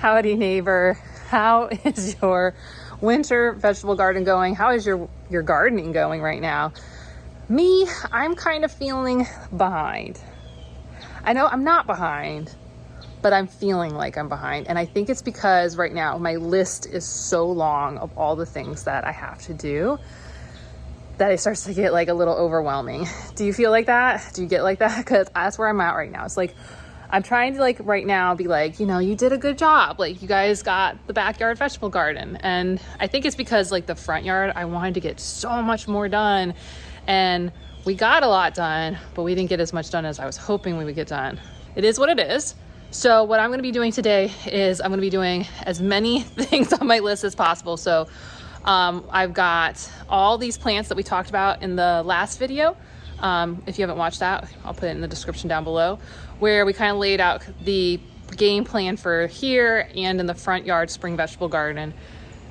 Howdy neighbor, how is your winter vegetable garden going? How is your gardening going right now? Me, I'm kind of feeling behind. I know I'm not behind, but I'm feeling like I'm behind. And I think it's because right now my list is so long of all the things that I have to do that it starts to get like a little overwhelming. Do you feel like that? Do you get like that? Because that's where I'm at right now. It's like, I'm trying to like right now be like, you know, you did a good job. Like you guys got the backyard vegetable garden. And I think it's because like the front yard, I wanted to get so much more done. And we got a lot done, but we didn't get as much done as I was hoping we would get done. It is what it is. So what I'm gonna be doing today is I'm gonna be doing as many things on my list as possible. So I've got all these plants that we talked about in the last video. If you haven't watched that, I'll put it in the description down below, where we kind of laid out the game plan for here and in the front yard spring vegetable garden.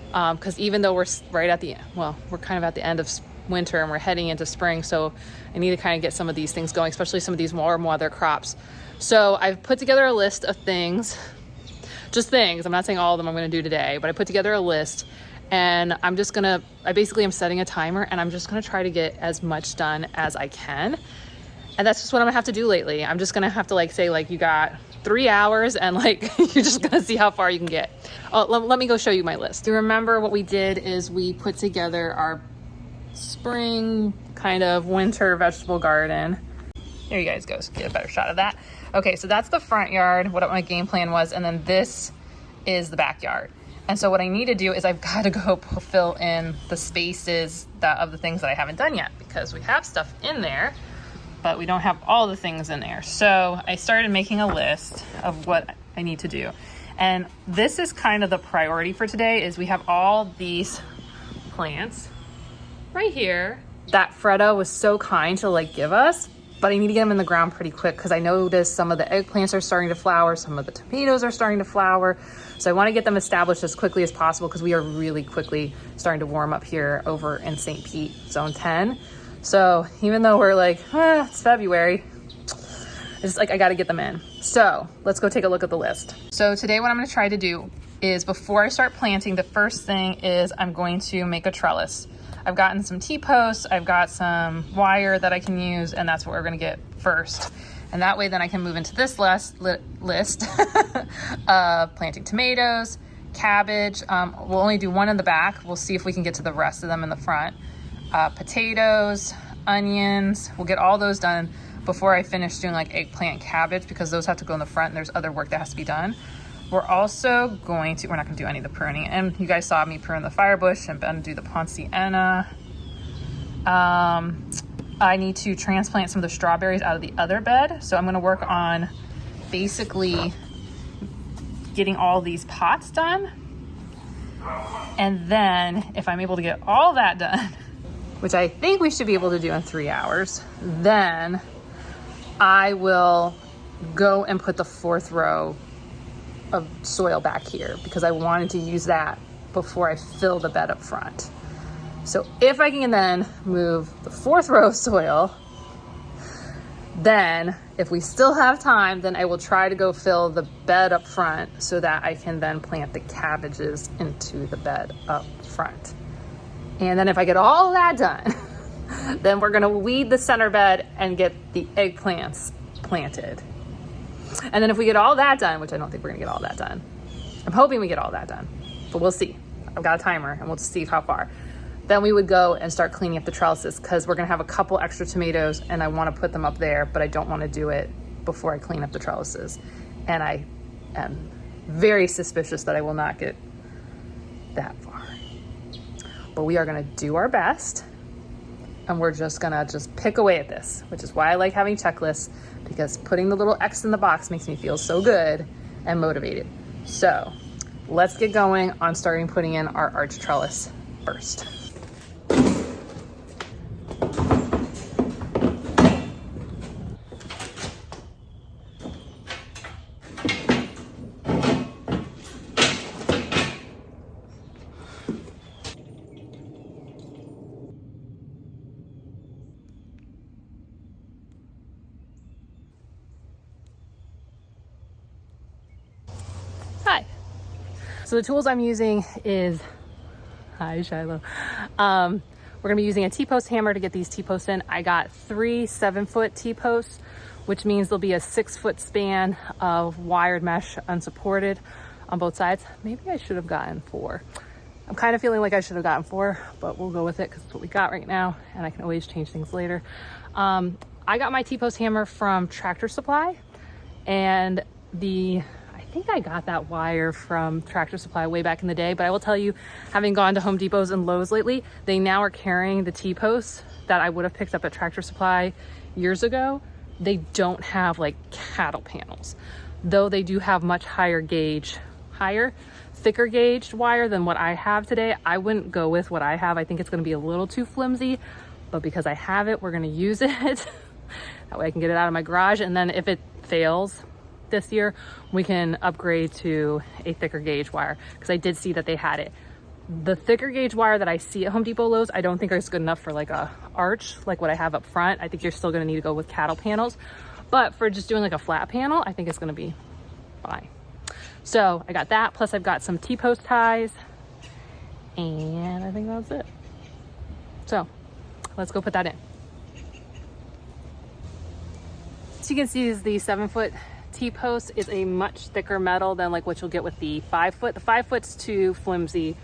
Because even though we're right at the, well, we're kind of at the end of winter and we're heading into spring, so I need to kind of get some of these things going, especially some of these warm weather crops. So I've put together a list of things, just things. I'm not saying all of them I'm going to do today, but I put together a list. And I'm just gonna, I basically am setting a timer and I'm just gonna try to get as much done as I can. And that's just what I'm gonna have to do lately. I'm just gonna have to like say like, you got 3 hours and like, you're just gonna see how far you can get. Oh, let me go show you my list. Do you remember what we did is we put together our spring kind of winter vegetable garden. There you guys go, so get a better shot of that. Okay, so that's the front yard, what my game plan was. And then this is the backyard. And so what I need to do is I've got to go fill in the spaces of the things that I haven't done yet, because we have stuff in there, but we don't have all the things in there. So I started making a list of what I need to do. And this is kind of the priority for today, is we have all these plants right here that Freda was so kind to like give us, but I need to get them in the ground pretty quick because I noticed some of the eggplants are starting to flower, some of the tomatoes are starting to flower. So I want to get them established as quickly as possible because we are really quickly starting to warm up here over in St. Pete, zone 10. So even though we're like, it's February, it's like I got to get them in. So let's go take a look at the list. So today what I'm going to try to do is, before I start planting, the first thing is I'm going to make a trellis. I've gotten some T-posts, I've got some wire that I can use, and that's what we're gonna get first. And that way then I can move into this list of planting tomatoes, cabbage. We'll only do one in the back. We'll see if we can get to the rest of them in the front. Potatoes, onions, we'll get all those done before I finish doing like eggplant, cabbage, because those have to go in the front and there's other work that has to be done. We're also going to, we're not gonna do any of the pruning. And you guys saw me prune the firebush and Ben do the Ponciana. I need to transplant some of the strawberries out of the other bed. So I'm gonna work on basically getting all these pots done. And then if I'm able to get all that done, which I think we should be able to do in 3 hours, then I will go and put the 4th row of soil back here because I wanted to use that before I fill the bed up front. So if I can then move the 4th row of soil, then if we still have time, then I will try to go fill the bed up front so that I can then plant the cabbages into the bed up front. And then if I get all that done, then we're gonna weed the center bed and get the eggplants planted. And then if we get all that done, which I don't think we're gonna get all that done, I'm hoping we get all that done, but we'll see. I've got a timer and we'll just see how far. Then we would go and start cleaning up the trellises because we're gonna have a couple extra tomatoes and I wanna put them up there, but I don't wanna do it before I clean up the trellises. And I am very suspicious that I will not get that far. But we are gonna do our best and we're just gonna pick away at this, which is why I like having checklists, because putting the little X in the box makes me feel so good and motivated. So let's get going on starting putting in our arch trellis first. Hi. So the tools I'm using is, hi Shiloh. We're gonna be using a T-post hammer to get these T-posts in. I got 3 7-foot T-posts, which means there'll be a 6-foot span of wired mesh unsupported on both sides. Maybe I should have gotten 4. I'm kind of feeling like I should have gotten 4, but we'll go with it because it's what we got right now, and I can always change things later. I got my T-post hammer from Tractor Supply, and I think I got that wire from Tractor Supply way back in the day, but I will tell you, having gone to Home Depots and Lowe's lately, they now are carrying the T-posts that I would have picked up at Tractor Supply years ago. They don't have like cattle panels, though they do have much thicker gauged wire than what I have today. I wouldn't go with what I have. I think it's gonna be a little too flimsy, but because I have it, we're gonna use it. That way I can get it out of my garage, and then if it fails this year, we can upgrade to a thicker gauge wire, because I did see that they had it. The thicker gauge wire that I see at Home Depot, Lowe's, I don't think is good enough for like a arch like what I have up front. I think you're still going to need to go with cattle panels, but for just doing like a flat panel, I think it's going to be fine. So I got that, plus I've got some T-post ties, and I think that's it. So let's go put that in. So you can see is the 7-foot T-post is a much thicker metal than like what you'll get with the 5-foot. The 5-foot's too flimsy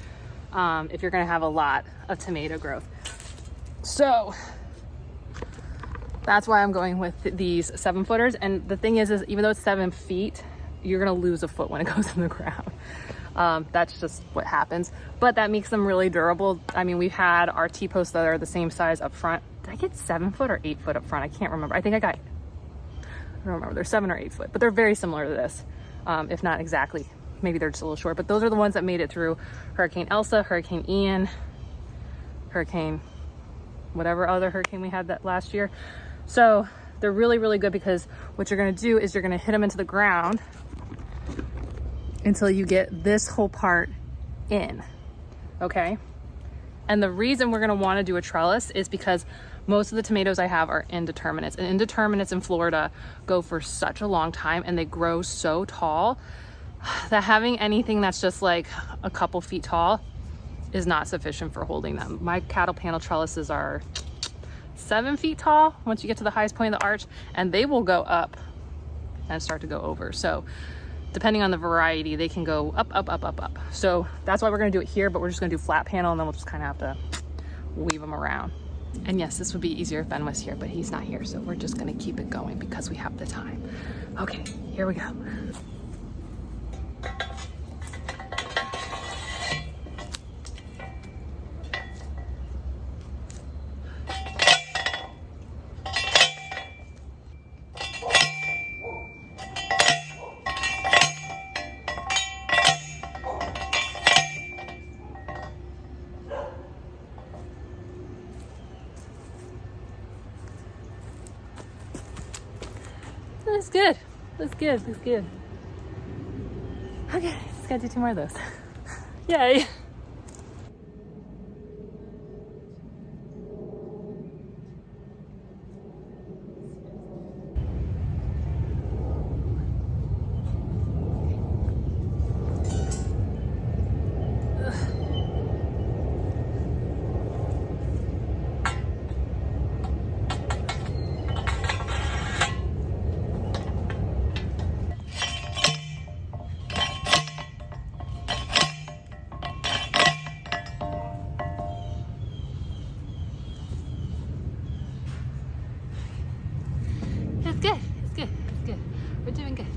if you're gonna have a lot of tomato growth. So that's why I'm going with these 7-footers. And the thing is even though it's 7 feet, you're gonna lose a foot when it goes in the ground. That's just what happens, but that makes them really durable. I mean, we've had our T-posts that are the same size up front. Did I get 7 foot or 8 foot up front? I can't remember. I think I don't remember, they're 7 or 8 foot, but they're very similar to this, if not exactly. Maybe they're just a little short, but those are the ones that made it through Hurricane Elsa, Hurricane Ian, Hurricane, whatever other hurricane we had that last year. So they're really, really good, because what you're gonna do is you're gonna hit them into the ground until you get this whole part in, okay? And the reason we're gonna wanna do a trellis is because most of the tomatoes I have are indeterminates, and indeterminates in Florida go for such a long time, and they grow so tall that having anything that's just like a couple feet tall is not sufficient for holding them. My cattle panel trellises are 7 feet tall once you get to the highest point of the arch, and they will go up and start to go over. So depending on the variety, they can go up, up, up, up, up. So that's why we're gonna do it here, but we're just gonna do flat panel, and then we'll just kind of have to weave them around. And yes, this would be easier if Ben was here, but he's not here, so we're just gonna keep it going because we have the time. Okay, here we go. That's good. That's good. That's good. Okay, just gotta do 2 more of those. Yay. It's good. It's good. It's good. We're doing good.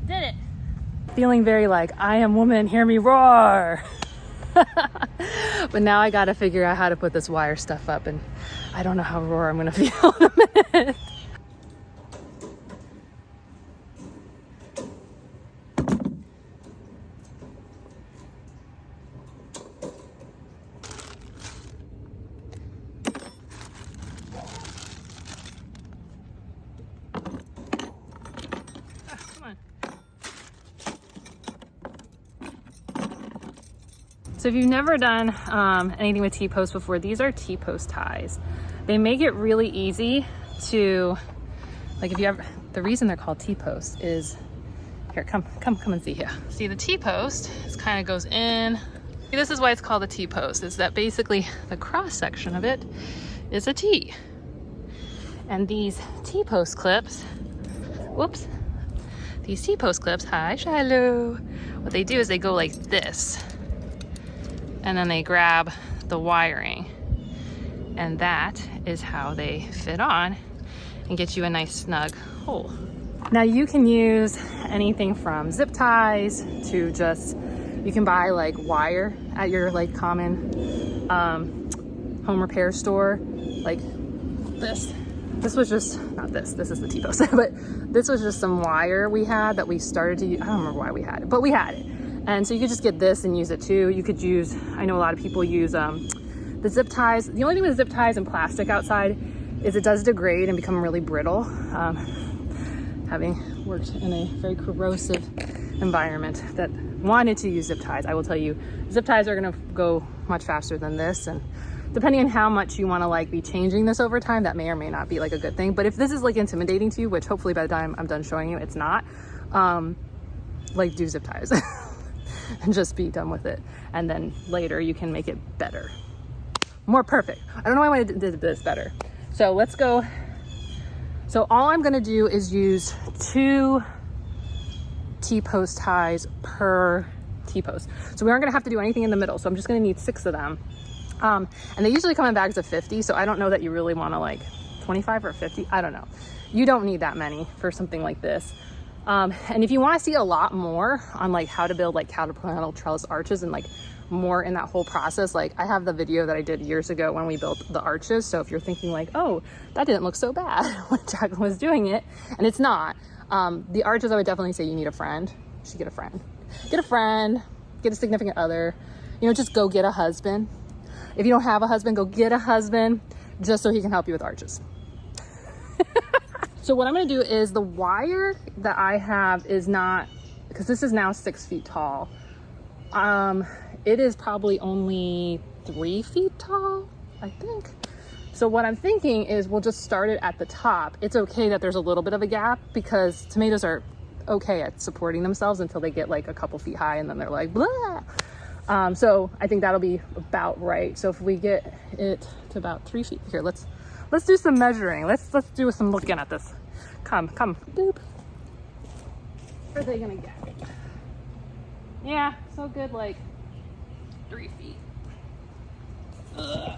Did it. Feeling very like, I am woman, hear me roar. But now I gotta figure out how to put this wire stuff up, and I don't know how roar I'm gonna feel in a minute. So if you've never done anything with T-posts before, these are T-post ties. They make it really easy to, like if you ever, the reason they're called T-posts is, here, come and see here. See, the T-post, it kind of goes in. See, this is why it's called a T-post, is that basically the cross section of it is a T. And these T-post clips, whoops, these T-post clips, hi Shiloh, what they do is they go like this, and then they grab the wiring, and that is how they fit on and get you a nice snug hole. Now you can use anything from zip ties to just, you can buy like wire at your like common home repair store, like this. This was just, not this, this is the T-post, but this was just some wire we had that we started to use. I don't remember why we had it, but we had it. And so you could just get this and use it too. You could use, I know a lot of people use the zip ties. The only thing with zip ties and plastic outside is it does degrade and become really brittle. Having worked in a very corrosive environment that wanted to use zip ties, I will tell you, zip ties are gonna go much faster than this. And depending on how much you wanna like be changing this over time, that may or may not be like a good thing. But if this is like intimidating to you, which hopefully by the time I'm done showing you, it's not, like do zip ties. And just be done with it. And then later you can make it better. More perfect. I don't know why I did this better. So let's go. So all I'm gonna do is use 2 T-post ties per T-post. So we aren't gonna have to do anything in the middle. So I'm just gonna need 6 of them. And they usually come in bags of 50. So I don't know that you really wanna like 25 or 50. I don't know. You don't need that many for something like this. And if you want to see a lot more on like how to build like counterpanel trellis arches and like more in that whole process, like I have the video that I did years ago when we built the arches. So if you're thinking like, oh, that didn't look so bad when Jacqueline was doing it, and it's not, the arches, I would definitely say you need a friend. You should get a friend. Get a friend, get a significant other, you know, just go get a husband. If you don't have a husband, go get a husband just so he can help you with arches. So what I'm gonna do is the wire that I have is not, because this is now 6 feet tall. It is probably only 3 feet tall, I think. So what I'm thinking is we'll just start it at the top. It's okay that there's a little bit of a gap because tomatoes are okay at supporting themselves until they get like a couple feet high and then they're like, blah. So I think that'll be about right. So if we get it to about 3 feet, here, let's do some measuring. Let's do some looking at this. Come. Boop. Where are they gonna get? Yeah, so good, like 3 feet. Ugh.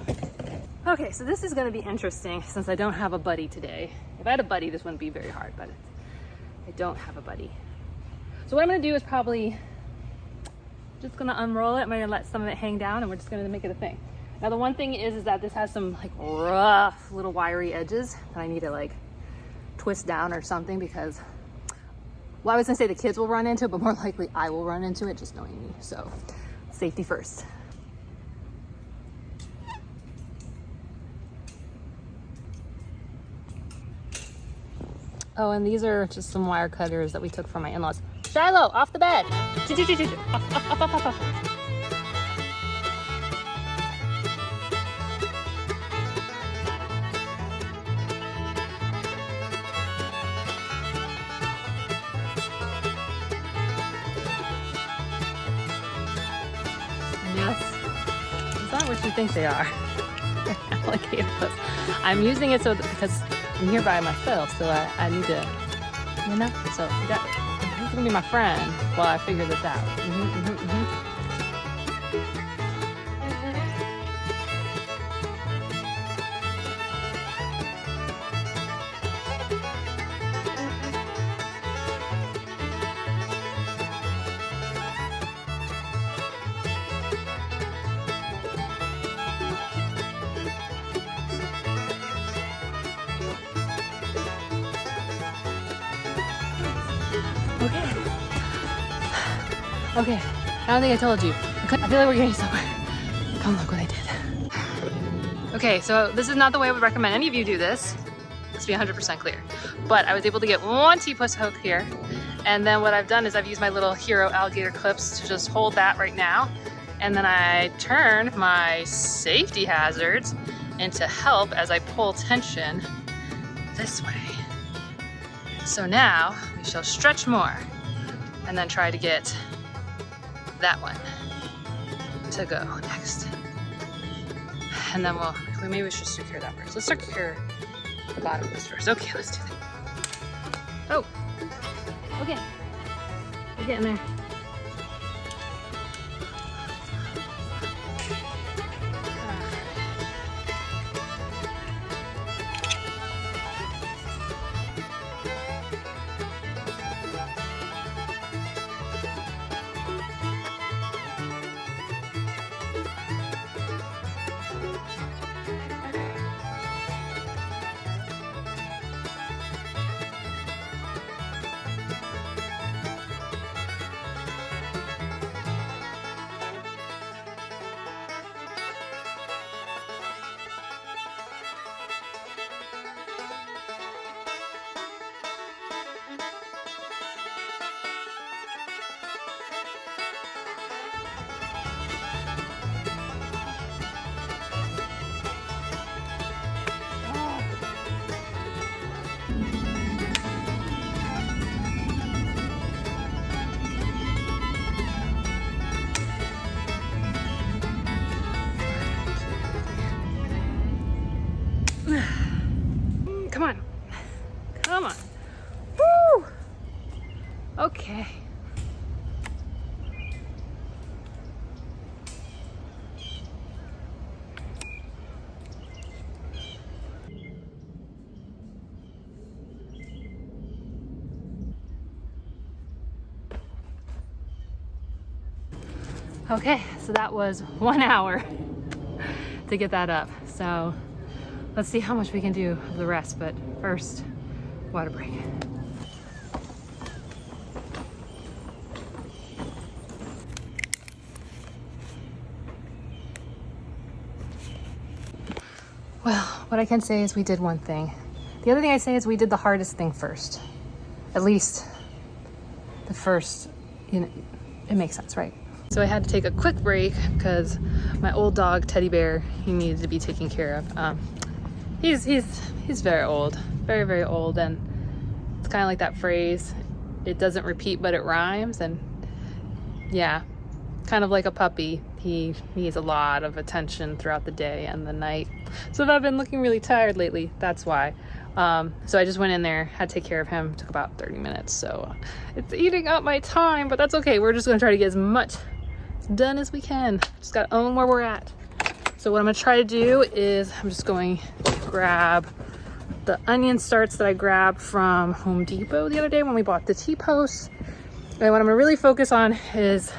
Okay, so this is gonna be interesting since I don't have a buddy today. If I had a buddy, this wouldn't be very hard, but I don't have a buddy. So what I'm gonna do is probably just gonna unroll it. I'm gonna let some of it hang down and we're just gonna make it a thing. Now the one thing is that this has some like rough little wiry edges that I need to like twist down or something because, well, I was gonna say the kids will run into it, but more likely I will run into it just knowing me. So safety first. Oh, and these are just some wire cutters that we took from my in-laws. Shiloh, off the bed. Up. Yes, it's not what you think they are. Alligators. I'm using it so because I'm here by myself, so I need to, you know. So he's gonna be my friend while I figure this out. Okay, I don't think I told you. I feel like we're getting somewhere. Come look what I did. Okay, so this is not the way I would recommend any of you do this. Let's be 100% clear. But I was able to get 1 T-post hook here. And then what I've done is I've used my little Hero alligator clips to just hold that right now. And then I turn my safety hazards into help as I pull tension this way. So now we shall stretch more and then try to get that one to go next. And then maybe we should secure that first. Let's secure the bottom of this first. Okay, let's do that. Oh, okay, we're getting there. Come on. Come on. Woo! Okay. Okay, so that was 1 hour to get that up. So let's see how much we can do of the rest, but first, water break. Well, what I can say is we did one thing. The other thing I say is we did the hardest thing first. At least the first, you know, it makes sense, right? So I had to take a quick break because my old dog, Teddy Bear, he needed to be taken care of. He's very old, very, very old, and it's kind of like that phrase, it doesn't repeat, but it rhymes. And yeah, kind of like a puppy, he needs a lot of attention throughout the day and the night. So if I've been looking really tired lately, that's why. So I just went in there, had to take care of him. It took about 30 minutes, so it's eating up my time, but that's okay. We're just gonna try to get as much done as we can. Just gotta own where we're at. So what I'm gonna try to do is I'm just going to grab the onion starts that I grabbed from Home Depot the other day when we bought the T-posts. And what I'm gonna really focus on is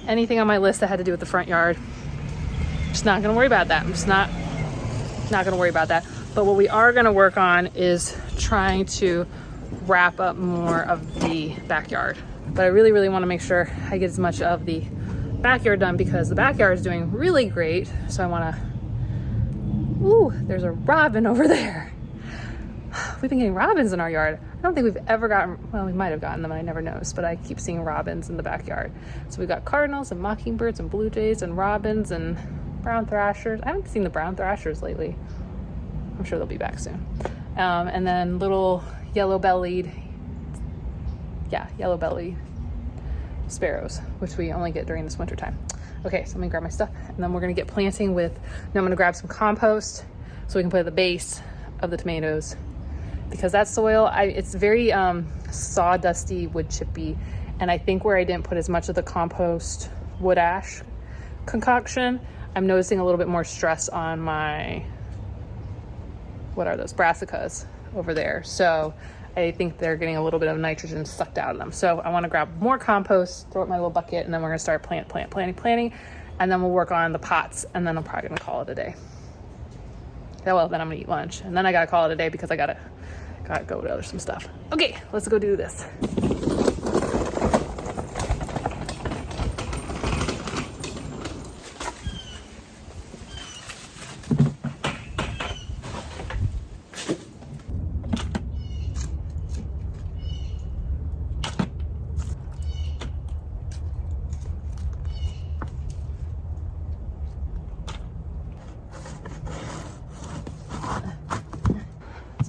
anything on my list that had to do with the front yard. Just not gonna worry about that. I'm just not gonna worry about that. But what we are gonna work on is trying to wrap up more of the backyard. But I really, really wanna make sure I get as much of the backyard done because the backyard is doing really great. So I wanna, ooh, there's a robin over there. We've been getting robins in our yard. I don't think we've ever gotten, well, we might have gotten them and I never noticed, but I keep seeing robins in the backyard. So we've got cardinals and mockingbirds and blue jays and robins and brown thrashers. I haven't seen the brown thrashers lately. I'm sure they'll be back soon. And then little yellow-bellied sparrows, which we only get during this winter time. Okay, so I'm gonna grab my stuff and then we're gonna get planting with, now I'm gonna grab some compost so we can put at the base of the tomatoes because that soil, it's very sawdusty, wood chippy, and I think where I didn't put as much of the compost wood ash concoction, I'm noticing a little bit more stress on my, what are those, brassicas over there. So I think they're getting a little bit of nitrogen sucked out of them. So I want to grab more compost, throw it in my little bucket, and then we're gonna start planting, and then we'll work on the pots, and then I'm probably gonna call it a day. Yeah, well, then I'm gonna eat lunch, and then I gotta call it a day because I gotta go to some stuff. Okay, let's go do this.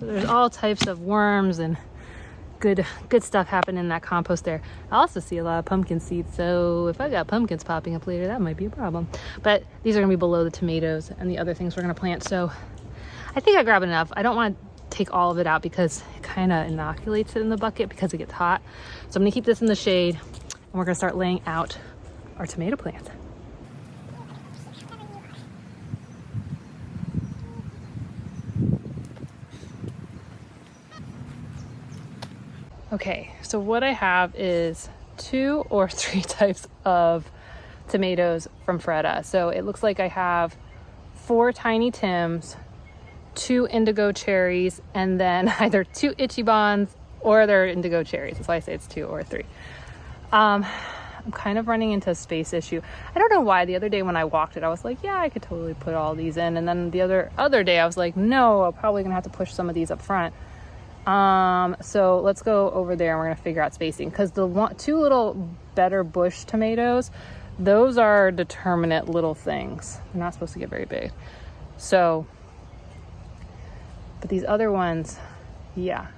there's all types of worms and good stuff happening in that compost there. I also see a lot of pumpkin seeds, so if I got pumpkins popping up later, that might be a problem. But these are gonna be below the tomatoes and the other things we're gonna plant, so I think I grabbed enough. I don't want to take all of it out because it kind of inoculates it in the bucket because it gets hot. So I'm gonna keep this in the shade and we're gonna start laying out our tomato plants. Okay, so what I have is 2 or 3 types of tomatoes from Freda. So it looks like I have 4 tiny Tims, 2 indigo cherries, and then either 2 Ichibans or they're indigo cherries. That's why I say it's 2 or 3. I'm kind of running into a space issue. I don't know why. The other day when I walked it, I was like, yeah, I could totally put all these in. And then the other day I was like, no, I'm probably gonna have to push some of these up front. So let's go over there and we're gonna figure out spacing, because the 2 little better bush tomatoes, those are determinate little things. They're not supposed to get very big. So, but these other ones, yeah.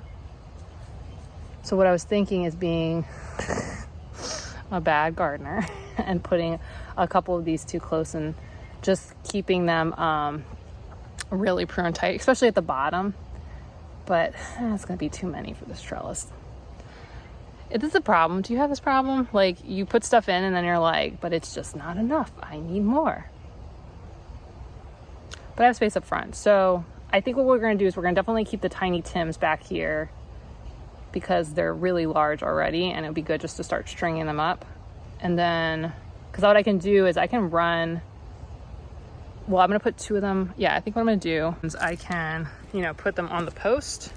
So what I was thinking is being a bad gardener and putting a couple of these too close and just keeping them really prune tight, especially at the bottom. But it's gonna be too many for this trellis. Is this a problem? Do you have this problem? Like, you put stuff in and then you're like, but it's just not enough. I need more. But I have space up front. So I think what we're gonna do is we're gonna definitely keep the tiny Tims back here because they're really large already, and it'll be good just to start stringing them up. And then, because what I can do is I can run, well, I'm gonna put 2 of them. Yeah, I think what I'm gonna do is I can, put them on the post,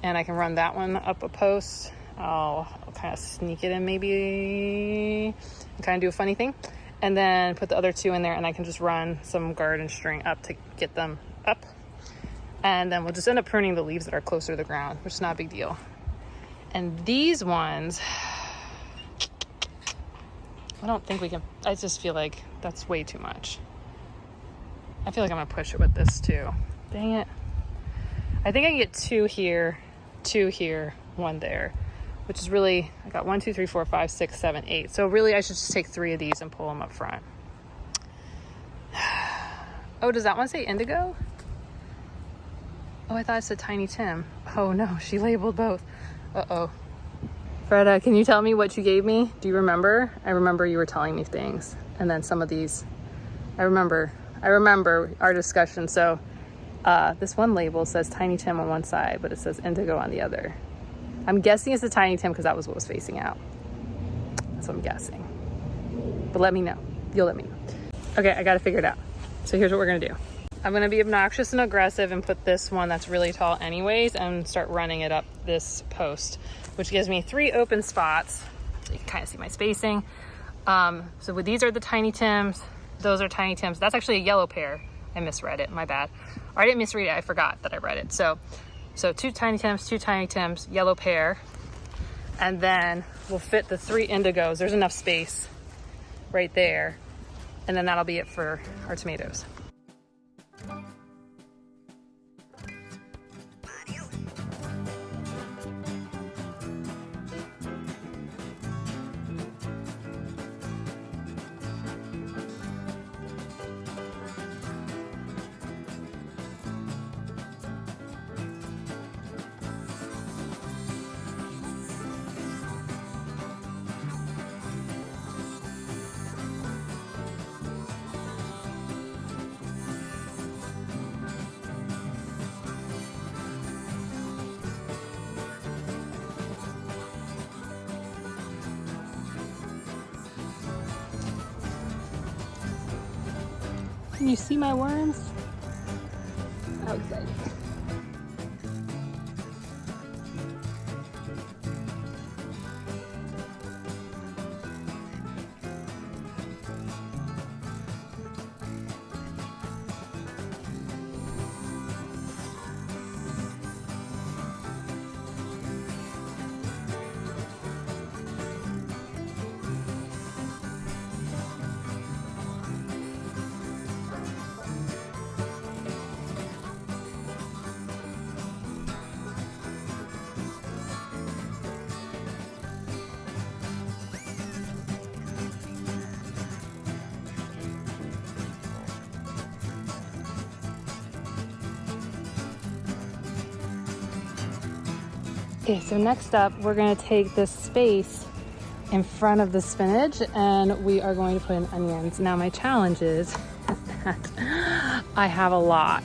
and I can run that one up a post. I'll kind of sneak it in maybe, and kind of do a funny thing, and then put the other 2 in there, and I can just run some garden string up to get them up. And then we'll just end up pruning the leaves that are closer to the ground, which is not a big deal. And these ones, I don't think we can, I just feel like that's way too much. I feel like I'm gonna push it with this too. Dang it. I think I can get 2 here, 2 here, 1 there, which is really, I got 1, 2, 3, 4, 5, 6, 7, 8. So really I should just take 3 of these and pull them up front. Oh, does that one say indigo? Oh, I thought it said tiny Tim. Oh no, she labeled both. Uh-oh. Freda, can you tell me what you gave me? Do you remember? I remember you were telling me things. And then some of these, I remember our discussion. So this one label says tiny Tim on one side, but it says indigo on the other. I'm guessing it's a tiny Tim because that was what was facing out. That's what I'm guessing. But let me know. You'll let me know. Okay, I got to figure it out. So here's what we're gonna do. I'm gonna be obnoxious and aggressive and put this one that's really tall anyways and start running it up this post, which gives me 3 open spots. So you can kind of see my spacing. So these are the tiny Tims. Those are tiny Tims. That's actually a yellow pear. I misread it, my bad. Or I didn't misread it, I forgot that I read it. So 2 tiny Tims, 2 tiny Tims, yellow pear. And then we'll fit the 3 indigos. There's enough space right there. And then that'll be it for our tomatoes. Can you see my worms? How exciting. Okay, so next up, we're gonna take this space in front of the spinach and we are going to put in onions. Now my challenge is that I have a lot,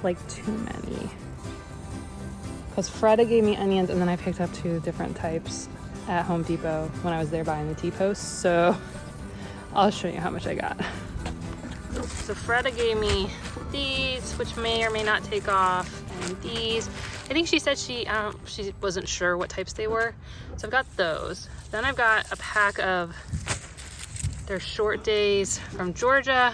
like too many. Because Freda gave me onions and then I picked up 2 different types at Home Depot when I was there buying the T-posts. So I'll show you how much I got. So Freda gave me these, which may or may not take off, and these. I think she said she wasn't sure what types they were. So I've got those. Then I've got a pack of their short days from Georgia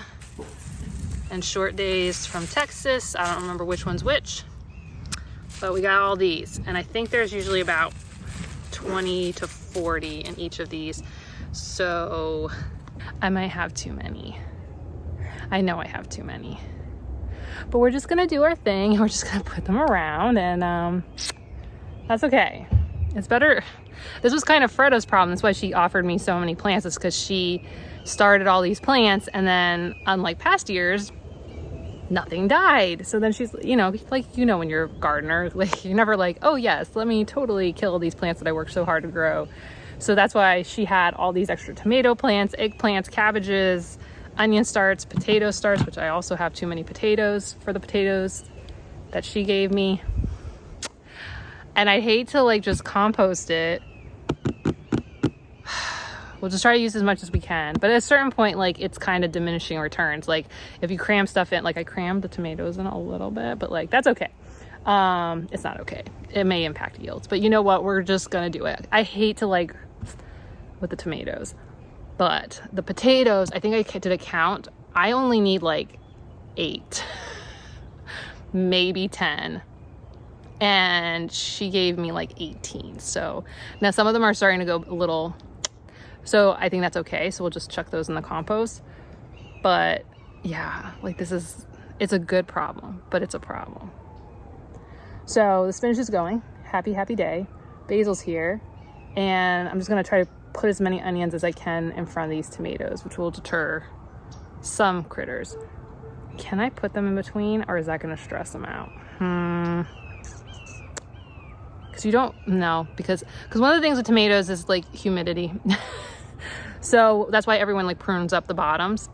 and short days from Texas. I don't remember which one's which, but we got all these. And I think there's usually about 20 to 40 in each of these. So I might have too many. I know I have too many. But we're just gonna do our thing. We're just gonna put them around and that's okay. It's better. This was kind of Freda's problem. That's why she offered me so many plants. It's because she started all these plants and then unlike past years, nothing died. So then she's, you know, like, you know, when you're a gardener, like you're never like, oh yes, let me totally kill these plants that I worked so hard to grow. So that's why she had all these extra tomato plants, eggplants, cabbages, onion starts, potato starts, which I also have too many potatoes for the potatoes that she gave me. And I hate to like just compost it. We'll just try to use as much as we can. But at a certain point, like it's kind of diminishing returns. Like if you cram stuff in, like I crammed the tomatoes in a little bit, but like that's okay. It's not okay. It may impact yields, but you know what? We're just gonna do it. I hate to like with the tomatoes. But the potatoes, I think I did a count. I only need like 8, maybe 10. And she gave me like 18. So now some of them are starting to go a little, so I think that's okay. So we'll just chuck those in the compost. But yeah, like it's a good problem, but it's a problem. So the spinach is going, happy day. Basil's here. And I'm just gonna try to put as many onions as I can in front of these tomatoes, which will deter some critters. Can I put them in between or is that gonna stress them out? Because you don't know, because one of the things with tomatoes is like humidity. So that's why everyone like prunes up the bottoms.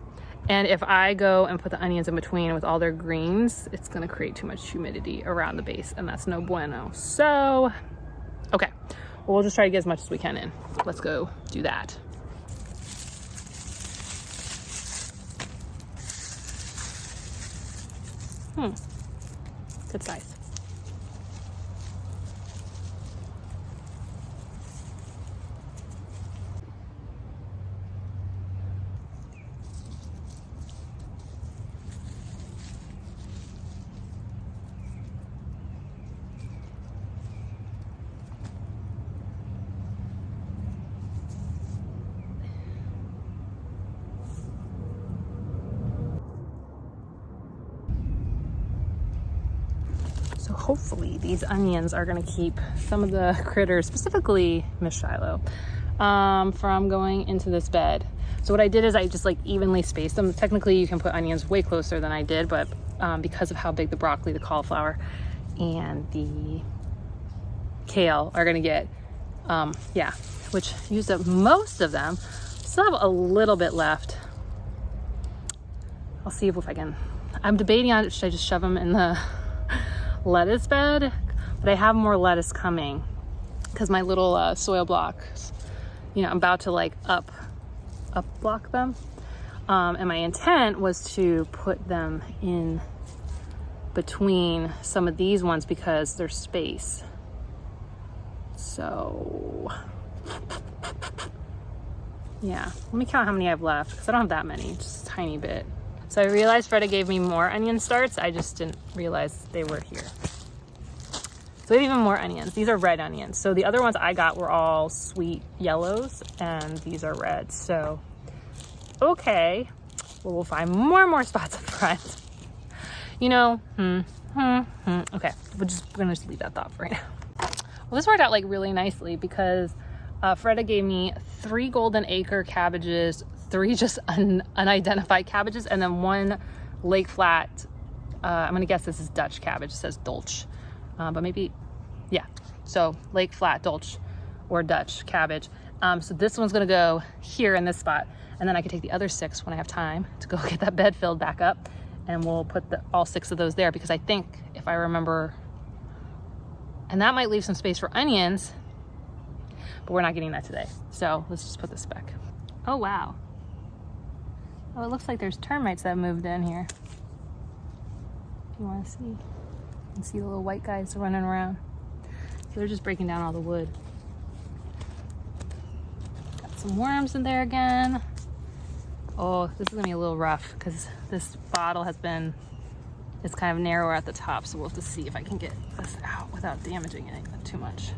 And if I go and put the onions in between with all their greens, it's gonna create too much humidity around the base and that's no bueno. So, okay. We'll just try to get as much as we can in. Let's go do that. Good size. So hopefully these onions are gonna keep some of the critters, specifically Miss Shiloh, from going into this bed. So what I did is I just like evenly spaced them. Technically you can put onions way closer than I did, but because of how big the broccoli, the cauliflower, and the kale are gonna get, yeah, which used up most of them. Still have a little bit left. I'll see if I can, I'm debating on, should I just shove them in the lettuce bed? But I have more lettuce coming because my little soil blocks, you know, I'm about to like up block them. And my intent was to put them in between some of these ones because there's space. So yeah, let me count how many I have left because I don't have that many, just a tiny bit. So I realized Freda gave me more onion starts. I just didn't realize they were here. So we have even more onions. These are red onions. So the other ones I got were all sweet yellows and these are red. So, okay. Well, we'll find more spots up front. You know, okay. We're gonna just leave that thought for right now. Well, this worked out like really nicely because Freda gave me 3 golden acre cabbages, 3 just unidentified cabbages, and then 1 lake flat. I'm gonna guess this is Dutch cabbage. It says Dolch, but maybe Yeah, so Lake Flat Dutch or Dutch cabbage. So this one's gonna go here in this spot, and then I can take the other 6 when I have time to go get that bed filled back up, and we'll put all 6 of those there, because I think, if I remember, and that might leave some space for onions, but we're not getting that today. So let's just put this back. Oh, wow. Oh, it looks like there's termites that have moved in here. If you want to see, you can see the little white guys running around. So they're just breaking down all the wood. Got some worms in there again. Oh, this is gonna be a little rough because this bottle has been, it's kind of narrower at the top, so we'll have to see if I can get this out without damaging it too much.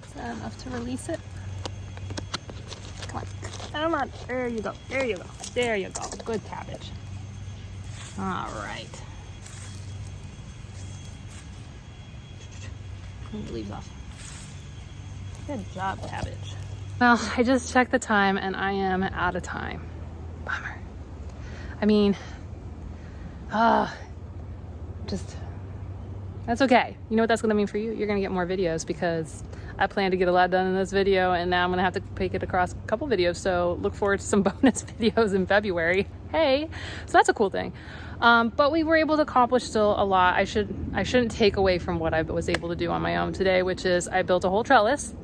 Is that enough to release it? Come on, come on, there you go, there you go, there you go. Good cabbage. All right. Clean the leaves off. Good job, cabbage. Well, I just checked the time and I am out of time. Bummer. I mean, that's okay. You know what that's gonna mean for you? You're gonna get more videos, because I plan to get a lot done in this video, and now I'm gonna have to take it across a couple videos. So look forward to some bonus videos in February. Hey, so that's a cool thing. But we were able to accomplish still a lot. I shouldn't take away from what I was able to do on my own today, which is I built a whole trellis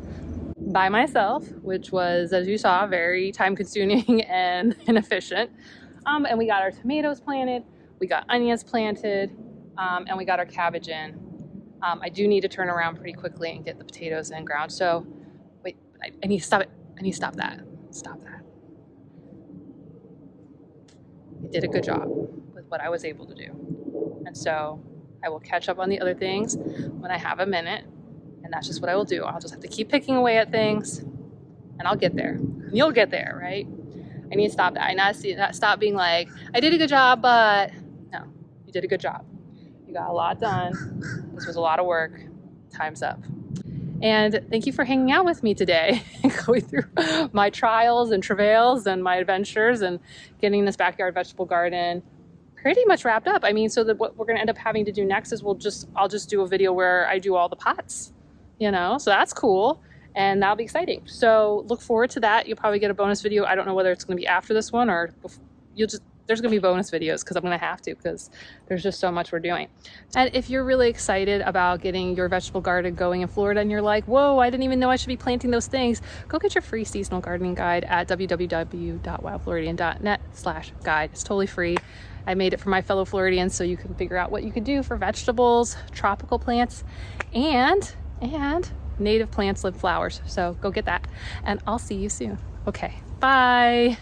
by myself, which was, as you saw, very time consuming and inefficient. And we got our tomatoes planted, we got onions planted, and we got our cabbage in. I do need to turn around pretty quickly and get the potatoes in ground. So wait, I need to stop it. I need to stop that. Stop that. I did a good job with what I was able to do. And so I will catch up on the other things when I have a minute. And that's just what I will do. I'll just have to keep picking away at things, and I'll get there. And you'll get there, right? I need to stop that. I need to stop being like, I did a good job, but no, you did a good job. You got a lot done. This was a lot of work. Time's up. And thank you for hanging out with me today and going through my trials and travails and my adventures and getting this backyard vegetable garden pretty much wrapped up. I mean, so that what we're gonna end up having to do next is I'll just do a video where I do all the pots, you know, so that's cool. And that'll be exciting. So look forward to that. You'll probably get a bonus video. I don't know whether it's gonna be after this one or there's gonna be bonus videos, because I'm gonna have to, because there's just so much we're doing. And if you're really excited about getting your vegetable garden going in Florida and you're like, whoa, I didn't even know I should be planting those things, go get your free seasonal gardening guide at www.wildfloridian.net/guide. It's totally free. I made it for my fellow Floridians so you can figure out what you can do for vegetables, tropical plants, and native plants, live flowers. So go get that, and I'll see you soon. Okay, bye.